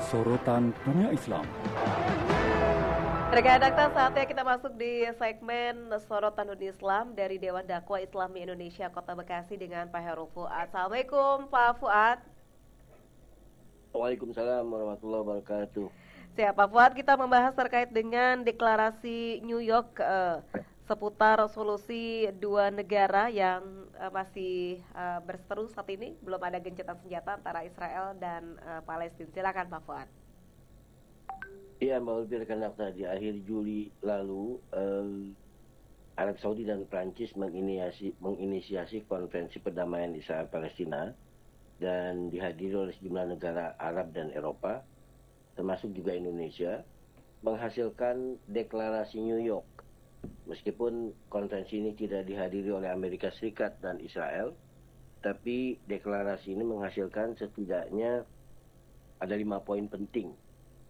Sorotan Dunia Islam. Rekan Dakta, saatnya kita masuk di segmen Sorotan Dunia Islam dari Dewan Dakwah Islami Indonesia Kota Bekasi dengan Pak Hairul Fuad. Assalamualaikum Pak Fuad. Waalaikumsalam warahmatullahi wabarakatuh. Siap Pak Fuad, kita membahas terkait dengan deklarasi New York seputar solusi dua negara yang masih berseteru saat ini. Belum ada gencatan senjata antara Israel dan Palestina. Silakan Pak Fuad. Iya, Mbak Ulfi, rekan Dakta, di akhir Juli lalu Arab Saudi dan Prancis menginisiasi konferensi perdamaian Israel Palestina dan dihadiri oleh sejumlah negara Arab dan Eropa, termasuk juga Indonesia, menghasilkan deklarasi New York. Meskipun konferensi ini tidak dihadiri oleh Amerika Serikat dan Israel, tapi deklarasi ini menghasilkan setidaknya ada 5 poin penting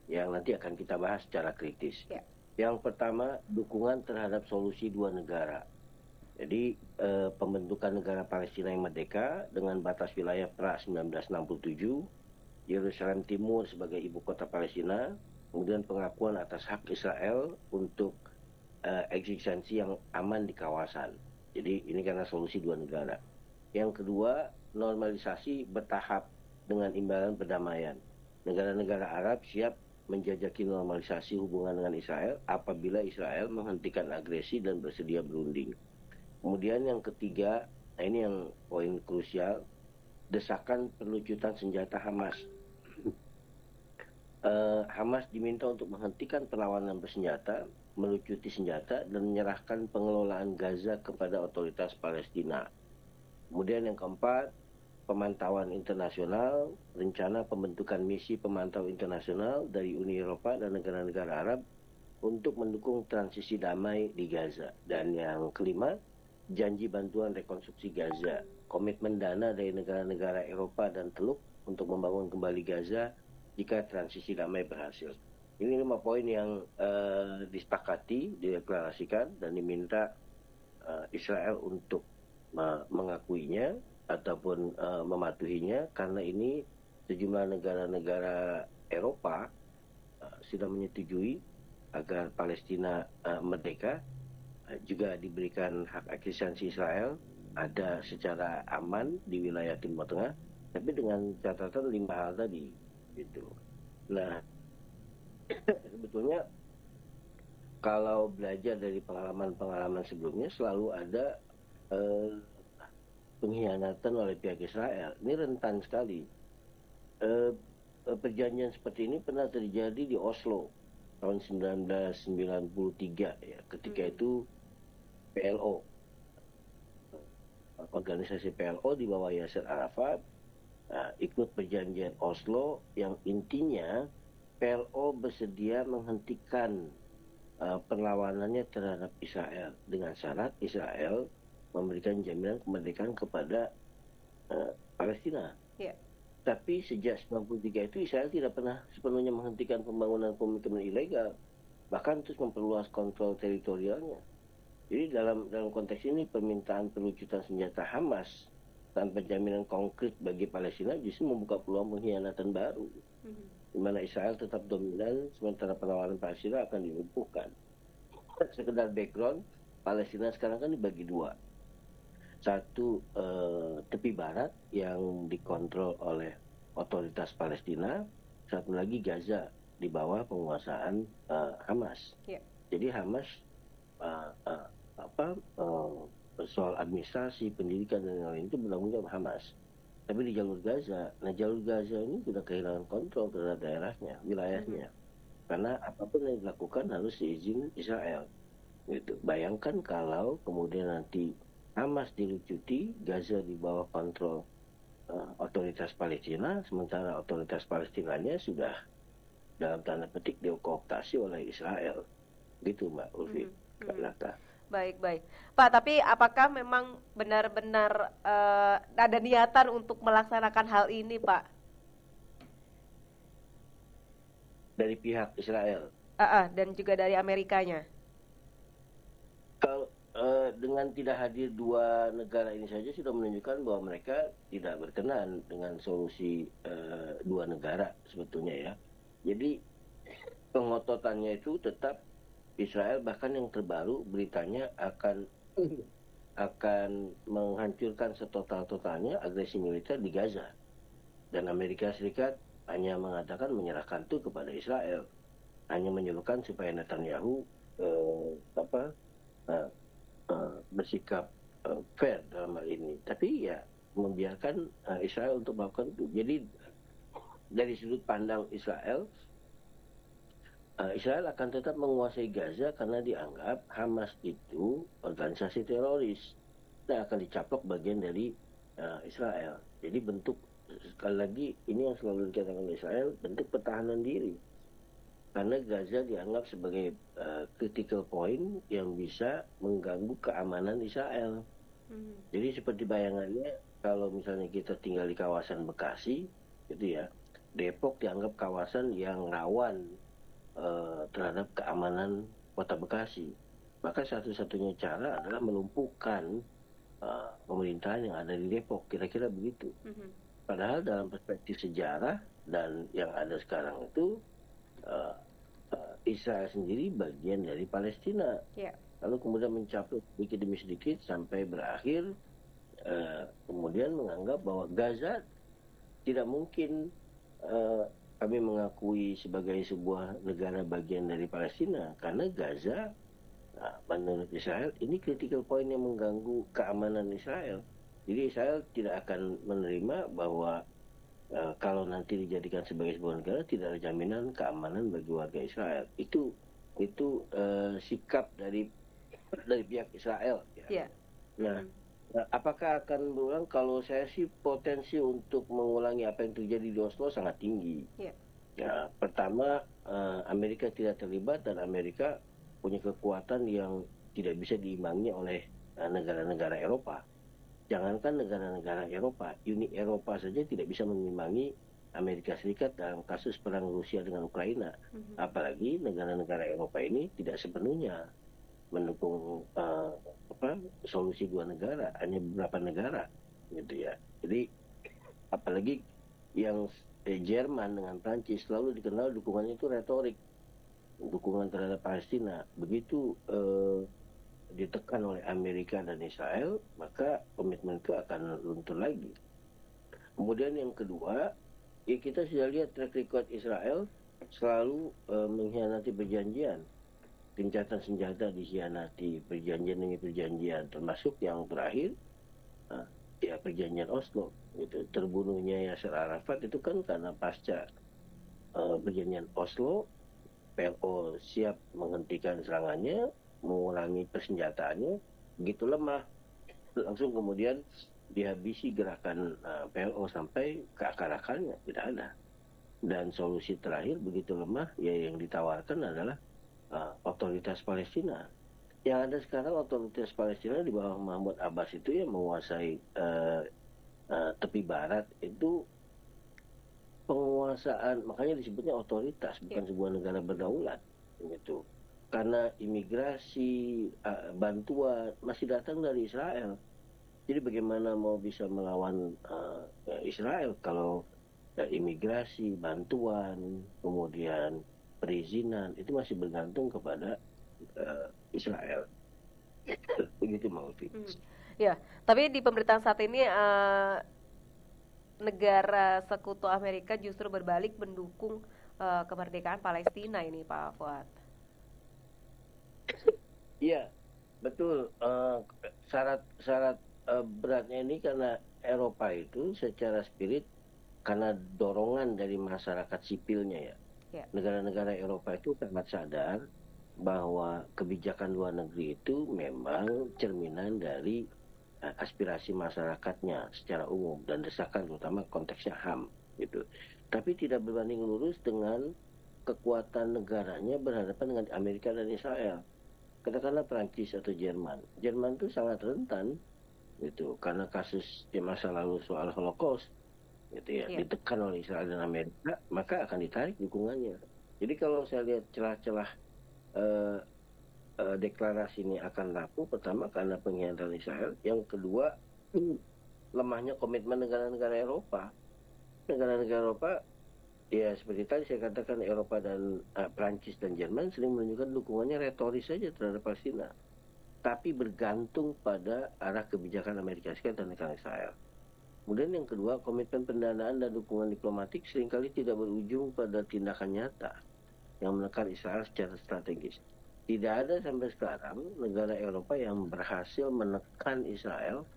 yang nanti akan kita bahas secara kritis. Ya. Yang pertama, dukungan terhadap solusi dua negara. Jadi pembentukan negara Palestina yang merdeka dengan batas wilayah pra-1967, Yerusalem Timur sebagai ibu kota Palestina, kemudian pengakuan atas hak Israel untuk eksistensi yang aman di kawasan. Jadi ini karena solusi dua negara. Yang kedua, normalisasi bertahap dengan imbalan perdamaian. Negara-negara Arab siap menjajaki normalisasi hubungan dengan Israel apabila Israel menghentikan agresi dan bersedia berunding. Kemudian yang ketiga, nah ini yang poin krusial, desakan perlucutan senjata Hamas. Hamas diminta untuk menghentikan perlawanan bersenjata, melucuti senjata, dan menyerahkan pengelolaan Gaza kepada otoritas Palestina. Kemudian yang keempat, pemantauan internasional, rencana pembentukan misi pemantau internasional dari Uni Eropa dan negara-negara Arab untuk mendukung transisi damai di Gaza. Dan yang kelima, janji bantuan rekonstruksi Gaza, komitmen dana dari negara-negara Eropa dan Teluk untuk membangun kembali Gaza jika transisi damai berhasil. Ini 5 poin yang disepakati, dideklarasikan dan diminta Israel untuk mengakuinya ataupun mematuhinya, karena ini sejumlah negara-negara Eropa sudah menyetujui agar Palestina merdeka, juga diberikan hak eksistensi Israel ada secara aman di wilayah Timur Tengah, tapi dengan catatan 5 hal tadi gitu. Nah, sebetulnya kalau belajar dari pengalaman-pengalaman sebelumnya selalu ada pengkhianatan oleh pihak Israel. Ini rentan sekali. Perjanjian seperti ini pernah terjadi di Oslo tahun 1993 ya. Ketika itu PLO, organisasi PLO di bawah Yasser Arafat, ikut perjanjian Oslo yang intinya PLO bersedia menghentikan perlawanannya terhadap Israel dengan syarat Israel memberikan jaminan kemerdekaan kepada Palestina. Yeah. Tapi sejak 1993 itu Israel tidak pernah sepenuhnya menghentikan pembangunan pemukiman ilegal, bahkan terus memperluas kontrol teritorialnya. Jadi dalam konteks ini permintaan perlucutan senjata Hamas tanpa jaminan konkret bagi Palestina justru membuka peluang pengkhianatan baru, di mana Israel tetap dominan sementara perlawanan Palestina akan dilumpuhkan. Sekedar background, Palestina sekarang kan dibagi dua. Satu tepi barat yang dikontrol oleh otoritas Palestina, satu lagi Gaza di bawah penguasaan Hamas. Yeah. Jadi Hamas soal administrasi, pendidikan dan lain-lain itu bertanggung jawab Hamas. Tapi di jalur Gaza, jalur Gaza ini sudah kehilangan kontrol terhadap daerahnya, wilayahnya. Karena apapun yang dilakukan harus diizin Israel. Gitu. Bayangkan kalau kemudian nanti Hamas dilucuti, Gaza di bawah kontrol otoritas Palestina, sementara otoritas Palestinanya sudah dalam tanda petik dikooptasi oleh Israel. Gitu Mbak Ulfi. Baik. Pak, tapi apakah memang benar-benar ada niatan untuk melaksanakan hal ini, Pak? Dari pihak Israel? Dan juga dari Amerikanya? Kalau dengan tidak hadir dua negara ini saja sudah menunjukkan bahwa mereka tidak berkenan dengan solusi dua negara sebetulnya ya. Jadi pengototannya itu tetap Israel, bahkan yang terbaru beritanya akan menghancurkan setotal-totalnya agresi militer di Gaza. Dan Amerika Serikat hanya mengatakan menyerahkan itu kepada Israel, hanya menyuruhkan supaya Netanyahu bersikap fair dalam hal ini. Tapi ya membiarkan Israel untuk melakukan itu. Jadi dari sudut pandang Israel, Israel akan tetap menguasai Gaza karena dianggap Hamas itu organisasi teroris dan akan dicaplok bagian dari Israel. Jadi bentuk, sekali lagi ini yang selalu dikatakan oleh Israel, bentuk pertahanan diri. Karena Gaza dianggap sebagai critical point yang bisa mengganggu keamanan Israel. Jadi seperti bayangannya, kalau misalnya kita tinggal di kawasan Bekasi, gitu ya, Depok dianggap kawasan yang rawan terhadap keamanan kota Bekasi. Maka satu-satunya cara adalah melumpuhkan pemerintahan yang ada di Depok, kira-kira begitu. Padahal dalam perspektif sejarah dan yang ada sekarang itu Israel sendiri bagian dari Palestina. Lalu kemudian mencaplok sedikit demi sedikit sampai berakhir kemudian menganggap bahwa Gaza tidak mungkin kami mengakui sebagai sebuah negara bagian dari Palestina, karena Gaza menurut Israel ini critical point yang mengganggu keamanan Israel. Jadi Israel tidak akan menerima bahwa kalau nanti dijadikan sebagai sebuah negara tidak ada jaminan keamanan bagi warga Israel. Itu sikap dari pihak Israel. Ya. Nah, apakah akan berulang? Kalau saya sih potensi untuk mengulangi apa yang terjadi di Oslo sangat tinggi. Ya, pertama Amerika tidak terlibat dan Amerika punya kekuatan yang tidak bisa diimbangi oleh negara-negara Eropa. Jangankan negara-negara Eropa, Uni Eropa saja tidak bisa mengimbangi Amerika Serikat dalam kasus perang Rusia dengan Ukraina. Apalagi negara-negara Eropa ini tidak sepenuhnya mendukung solusi dua negara, hanya beberapa negara, gitu ya. Jadi apalagi yang Jerman dengan Prancis selalu dikenal dukungannya itu retorik, dukungan terhadap Palestina. Begitu ditekan oleh Amerika dan Israel, maka komitmen itu akan luntur lagi. Kemudian yang kedua, ya kita sudah lihat track record Israel selalu mengkhianati perjanjian. Gencatan senjata dikhianati, perjanjian demi perjanjian, termasuk yang terakhir ya perjanjian Oslo. Gitu. Terbunuhnya Yasser Arafat itu kan karena pasca perjanjian Oslo, PLO siap menghentikan serangannya, mengurangi persenjataannya, begitu lemah, langsung kemudian dihabisi gerakan PLO sampai ke akar-akarnya, tidak ada. Dan solusi terakhir begitu lemah, ya yang ditawarkan adalah otoritas Palestina. Yang ada sekarang otoritas Palestina di bawah Mahmud Abbas itu yang menguasai tepi barat itu penguasaan, makanya disebutnya otoritas, bukan sebuah negara berdaulat, gitu. Karena imigrasi, bantuan masih datang dari Israel. Jadi bagaimana mau bisa melawan Israel kalau imigrasi, bantuan, kemudian perizinan itu masih bergantung kepada Israel. Begitu Maulvi. Ya, tapi di pemerintahan saat ini negara sekutu Amerika justru berbalik mendukung kemerdekaan Palestina ini, Pak Fuad. Iya, betul. Syarat beratnya ini karena Eropa itu secara spirit karena dorongan dari masyarakat sipilnya ya. Negara-negara Eropa itu sangat sadar bahwa kebijakan luar negeri itu memang cerminan dari aspirasi masyarakatnya secara umum dan desakan terutama konteksnya HAM gitu. Tapi tidak berbanding lurus dengan kekuatan negaranya berhadapan dengan Amerika dan Israel. Katakanlah Prancis atau Jerman. Jerman itu sangat rentan gitu karena kasus di masa lalu soal Holocaust gitu ya, ditekan oleh Israel dan Amerika, maka akan ditarik dukungannya. Jadi kalau saya lihat celah-celah deklarasi ini akan rapuh, pertama karena pengkhianatan Israel, yang kedua lemahnya komitmen negara-negara Eropa. Negara-negara Eropa Ya, seperti tadi saya katakan Eropa dan Prancis dan Jerman sering menunjukkan dukungannya retoris saja terhadap Palestina. Tapi bergantung pada arah kebijakan Amerika Serikat dan negara Israel. Kemudian yang kedua, komitmen pendanaan dan dukungan diplomatik seringkali tidak berujung pada tindakan nyata yang menekan Israel secara strategis. Tidak ada sampai sekarang negara Eropa yang berhasil menekan Israel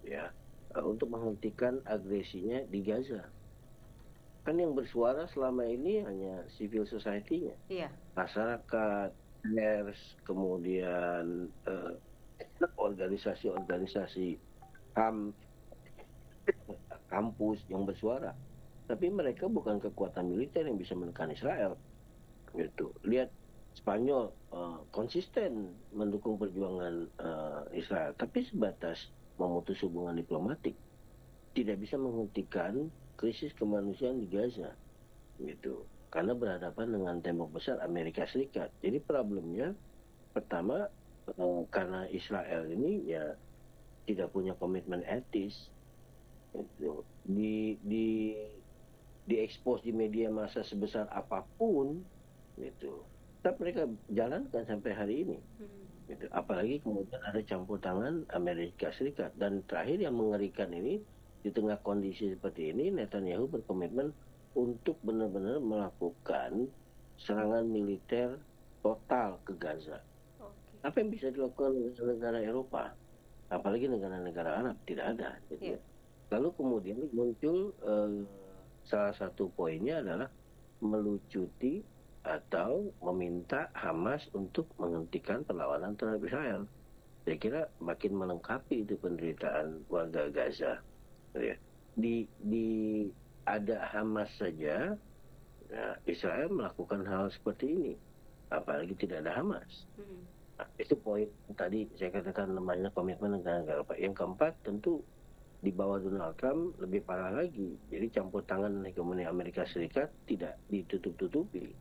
ya untuk menghentikan agresinya di Gaza. Kan yang bersuara selama ini hanya civil society-nya. Iya. Masyarakat, pers, kemudian organisasi-organisasi HAM, kampus yang bersuara. Tapi mereka bukan kekuatan militer yang bisa menekan Israel. Gitu. Lihat Spanyol konsisten mendukung perjuangan Israel, tapi sebatas memutus hubungan diplomatik, tidak bisa menghentikan krisis kemanusiaan di Gaza, gitu. Karena berhadapan dengan tembok besar Amerika Serikat. Jadi problemnya pertama karena Israel ini ya tidak punya komitmen etis, gitu. Diekspos di media massa sebesar apapun, gitu. Tetap mereka jalankan sampai hari ini. Gitu. Apalagi kemudian ada campur tangan Amerika Serikat. Dan terakhir yang mengerikan ini, di tengah kondisi seperti ini, Netanyahu berkomitmen untuk benar-benar melakukan serangan militer total ke Gaza. Okay. Apa yang bisa dilakukan negara Eropa? Apalagi negara-negara Arab, tidak ada. Gitu. Yeah. Lalu kemudian muncul salah satu poinnya adalah melucuti atau meminta Hamas untuk menghentikan perlawanan terhadap Israel. Saya kira makin melengkapi itu penderitaan warga Gaza. Ada Hamas saja, ya, Israel melakukan hal seperti ini. Apalagi tidak ada Hamas. Nah, itu poin tadi saya katakan namanya komitmen negara-negara Eropa. Yang keempat tentu di bawah Donald Trump lebih parah lagi. Jadi campur tangan hegemoni Amerika Serikat tidak ditutup-tutupi.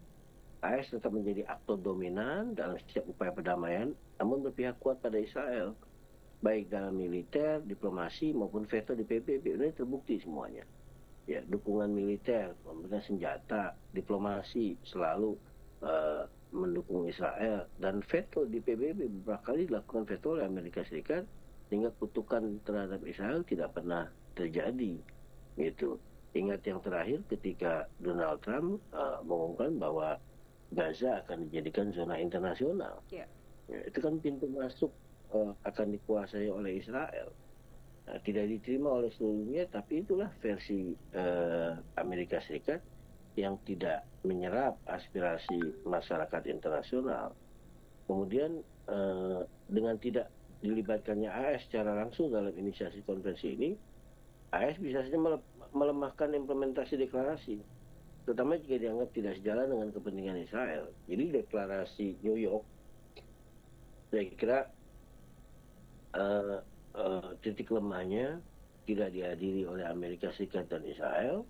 AS tetap menjadi aktor dominan dalam setiap upaya perdamaian, namun berpihak kuat pada Israel, baik dalam militer, diplomasi maupun veto di PBB. Ini terbukti semuanya. Ya, dukungan militer, memberikan senjata, diplomasi selalu mendukung Israel, dan veto di PBB beberapa kali dilakukan veto oleh Amerika Serikat sehingga kutukan terhadap Israel tidak pernah terjadi. Gitu. Ingat yang terakhir ketika Donald Trump mengumumkan bahwa Gaza akan dijadikan zona internasional. Yeah. Ya, itu kan pintu masuk akan dikuasai oleh Israel. Nah, tidak diterima oleh seluruh dunia, tapi itulah versi Amerika Serikat yang tidak menyerap aspirasi masyarakat internasional. Kemudian dengan tidak dilibatkannya AS secara langsung dalam inisiasi konferensi ini, AS bisa saja melemahkan implementasi deklarasi, terutama jika dianggap tidak sejalan dengan kepentingan Israel. Jadi deklarasi New York, saya kira titik lemahnya tidak dihadiri oleh Amerika Serikat dan Israel.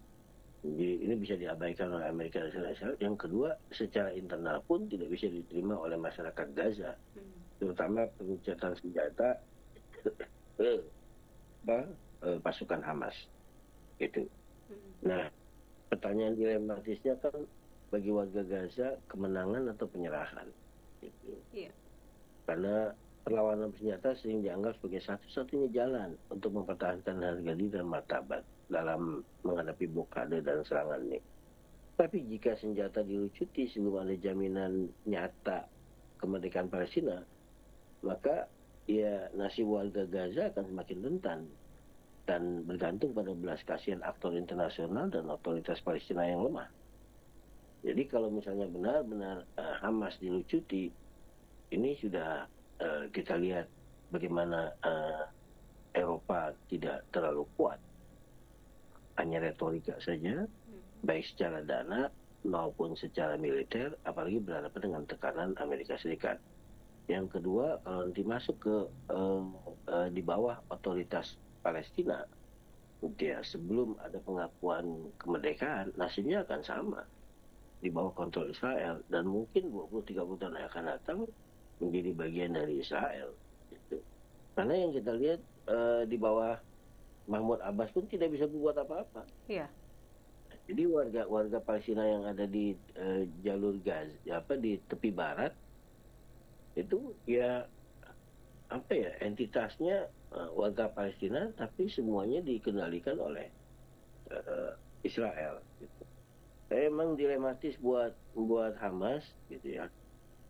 Jadi ini bisa diabaikan oleh Amerika dan Israel. Yang kedua, secara internal pun tidak bisa diterima oleh masyarakat Gaza, terutama pengecatan senjata pasukan Hamas. Gitu. Nah, pertanyaan dilematisnya kan bagi warga Gaza kemenangan atau penyerahan. Gitu. Yeah. Karena perlawanan bersenjata sering dianggap sebagai satu-satunya jalan untuk mempertahankan harga diri dan martabat dalam menghadapi blokade dan serangan ini. Tapi jika senjata dilucuti sebelum ada jaminan nyata kemerdekaan Palestina, maka ya nasib warga Gaza akan semakin rentan dan bergantung pada belas kasihan aktor internasional dan otoritas Palestina yang lemah. Jadi kalau misalnya benar-benar Hamas dilucuti, ini sudah kita lihat bagaimana Eropa tidak terlalu kuat. Hanya retorika saja, baik secara dana maupun secara militer, apalagi berhadapan dengan tekanan Amerika Serikat. Yang kedua, kalau nanti masuk ke di bawah otoritas Palestina, ya, sebelum ada pengakuan kemerdekaan, nasibnya akan sama di bawah kontrol Israel, dan mungkin 20-30 tahun yang akan datang menjadi bagian dari Israel. Gitu. Karena yang kita lihat di bawah Mahmud Abbas pun tidak bisa berbuat apa-apa. Iya. Jadi warga Palestina yang ada di jalur Gaza, di tepi barat itu ya entitasnya warga Palestina, tapi semuanya dikendalikan oleh Israel. Gitu. Saya emang dilematis buat Hamas, gitu ya.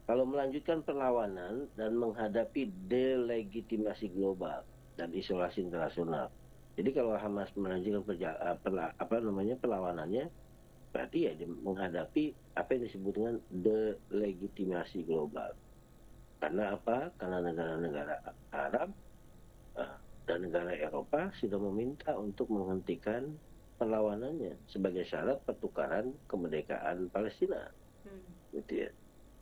Kalau melanjutkan perlawanan dan menghadapi delegitimasi global dan isolasi internasional. Jadi kalau Hamas melanjutkan perlawanannya, berarti ya menghadapi apa yang disebut dengan delegitimasi global. Karena apa? Karena negara-negara Arab dan negara Eropa sudah meminta untuk menghentikan perlawanannya sebagai syarat pertukaran kemerdekaan Palestina. Gitu ya.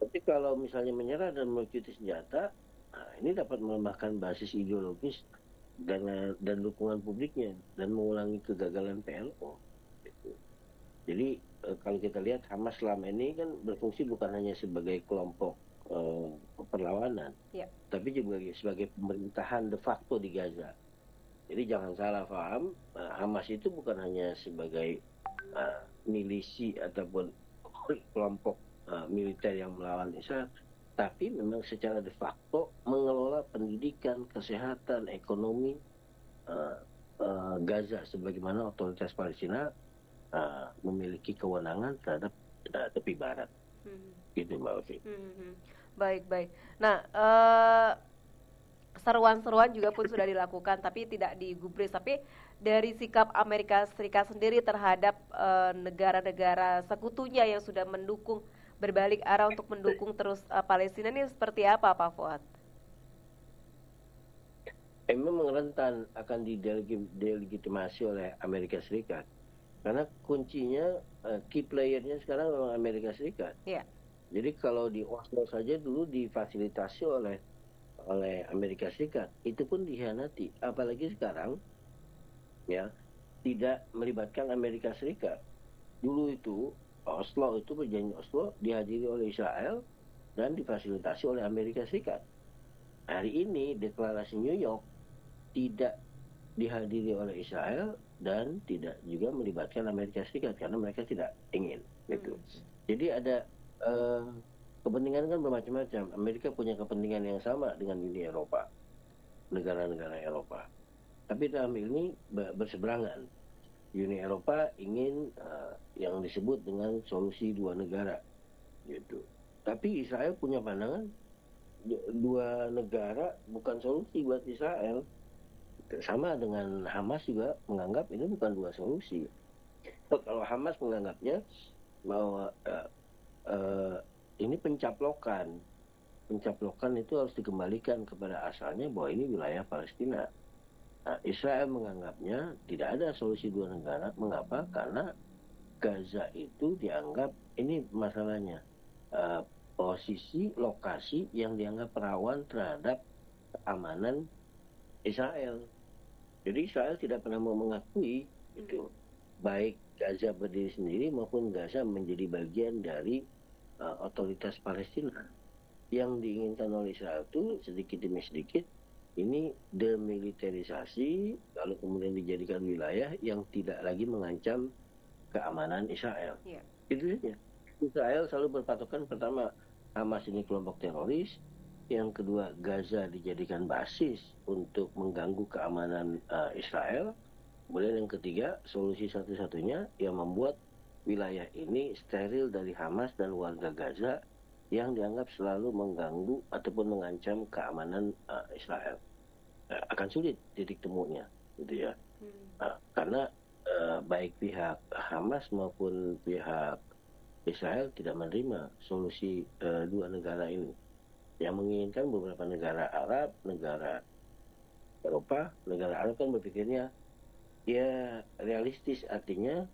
Tapi kalau misalnya menyerah dan melucuti senjata, ini dapat melemahkan basis ideologis dan dukungan publiknya dan mengulangi kegagalan PLO. Gitu. Jadi kalau kita lihat Hamas selama ini kan berfungsi bukan hanya sebagai kelompok perlawanan, tapi juga sebagai pemerintahan de facto di Gaza. Jadi jangan salah paham, Hamas itu bukan hanya sebagai milisi ataupun kelompok militer yang melawan Israel, tapi memang secara de facto mengelola pendidikan, kesehatan, ekonomi Gaza, sebagaimana otoritas Palestina memiliki kewenangan terhadap tepi barat. Gitu Mbak Ovi. Baik. Nah, seruan-seruan juga pun sudah dilakukan, tapi tidak digubris. Tapi dari sikap Amerika Serikat sendiri terhadap negara-negara sekutunya yang sudah mendukung, berbalik arah untuk mendukung terus Palestina ini seperti apa, Pak Fuad? Memang rentan akan didelegitimasi oleh Amerika Serikat. Karena kuncinya, key playernya sekarang memang Amerika Serikat. Yeah. Jadi kalau di Oslo saja dulu difasilitasi oleh Amerika Serikat, itu pun dikhianati. Apalagi sekarang, ya, tidak melibatkan Amerika Serikat. Dulu itu Oslo itu perjanjian Oslo dihadiri oleh Israel dan difasilitasi oleh Amerika Serikat. Hari ini deklarasi New York tidak dihadiri oleh Israel dan tidak juga melibatkan Amerika Serikat karena mereka tidak ingin. Gitu. Jadi ada kepentingan kan bermacam-macam. Amerika punya kepentingan yang sama dengan Uni Eropa, negara-negara Eropa. Tapi dalam ini berseberangan. Uni Eropa ingin yang disebut dengan solusi dua negara, gitu. Tapi Israel punya pandangan dua negara bukan solusi buat Israel. Sama dengan Hamas juga menganggap ini bukan dua solusi. Kalau Hamas menganggapnya bahwa ini pencaplokan itu harus dikembalikan kepada asalnya bahwa ini wilayah Palestina. Nah, Israel menganggapnya tidak ada solusi dua negara. Mengapa? Karena Gaza itu dianggap, ini masalahnya, posisi lokasi yang dianggap rawan terhadap keamanan Israel. Jadi Israel tidak pernah mau mengakui itu, baik Gaza berdiri sendiri maupun Gaza menjadi bagian dari otoritas Palestina. Yang diinginkan oleh Israel itu sedikit demi sedikit ini demilitarisasi, lalu kemudian dijadikan wilayah yang tidak lagi mengancam keamanan Israel. Yeah. Itu saja. Israel selalu berpatokan, pertama, Hamas ini kelompok teroris, yang kedua Gaza dijadikan basis untuk mengganggu keamanan Israel, kemudian yang ketiga solusi satu-satunya yang membuat wilayah ini steril dari Hamas dan warga Gaza yang dianggap selalu mengganggu ataupun mengancam keamanan Israel. Akan sulit titik temunya, gitu ya. Karena baik pihak Hamas maupun pihak Israel tidak menerima solusi dua negara ini. Yang menginginkan beberapa negara Arab, negara Eropa, negara Arab kan berpikirnya ya realistis, artinya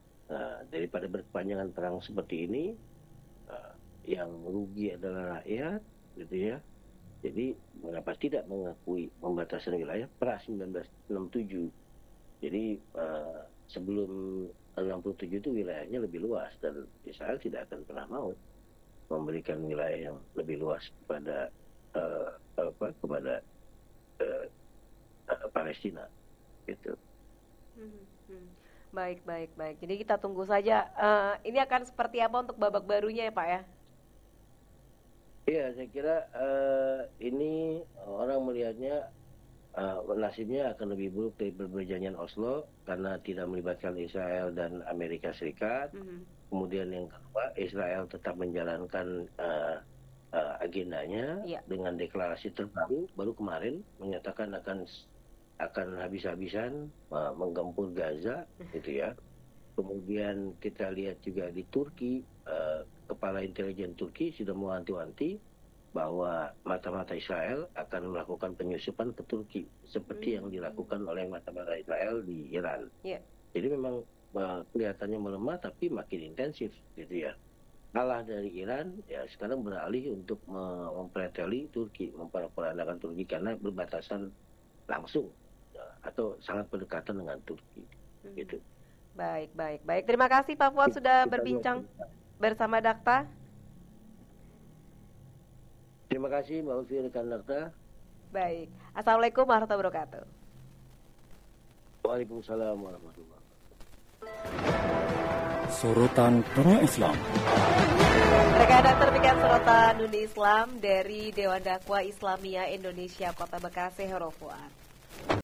daripada berkepanjangan perang seperti ini, yang rugi adalah rakyat, gitu ya. Jadi mengapa tidak mengakui pembatasan wilayah pra 1967? Jadi sebelum 67 itu wilayahnya lebih luas dan Israel tidak akan pernah mau memberikan wilayah yang lebih luas kepada Palestina, gitu. Baik, baik, baik. Jadi kita tunggu saja. Ini akan seperti apa untuk babak barunya ya Pak ya? Iya, saya kira ini orang melihatnya nasibnya akan lebih buruk dari perjanjian Oslo karena tidak melibatkan Israel dan Amerika Serikat. Kemudian yang kedua, Israel tetap menjalankan agendanya dengan deklarasi terbaru baru kemarin menyatakan akan habis-habisan menggempur Gaza, gitu ya. Kemudian kita lihat juga di Turki, kepala intelijen Turki sudah mewanti-wanti bahwa mata-mata Israel akan melakukan penyusupan ke Turki seperti yang dilakukan oleh mata-mata Israel di Iran. Jadi memang kelihatannya melemah tapi makin intensif, gitu ya. Kalah dari Iran, ya sekarang beralih untuk mempreteli Turki, memperandakan Turki karena berbatasan langsung atau sangat berdekatan dengan Turki, gitu. Baik, baik, baik. Terima kasih Pak Fuad sudah berbincang bersama Dakta. Terima kasih Mbak Ulfi rekan Dakta. Baik. Assalamualaikum warahmatullahi wabarakatuh. Waalaikumsalam warahmatullahi wabarakatuh. Sorotan Dunia Islam. Rekan demikian sorotan Dunia Islam dari Dewan Dakwah Islamiyah Indonesia Kota Bekasi, Hero Fuad.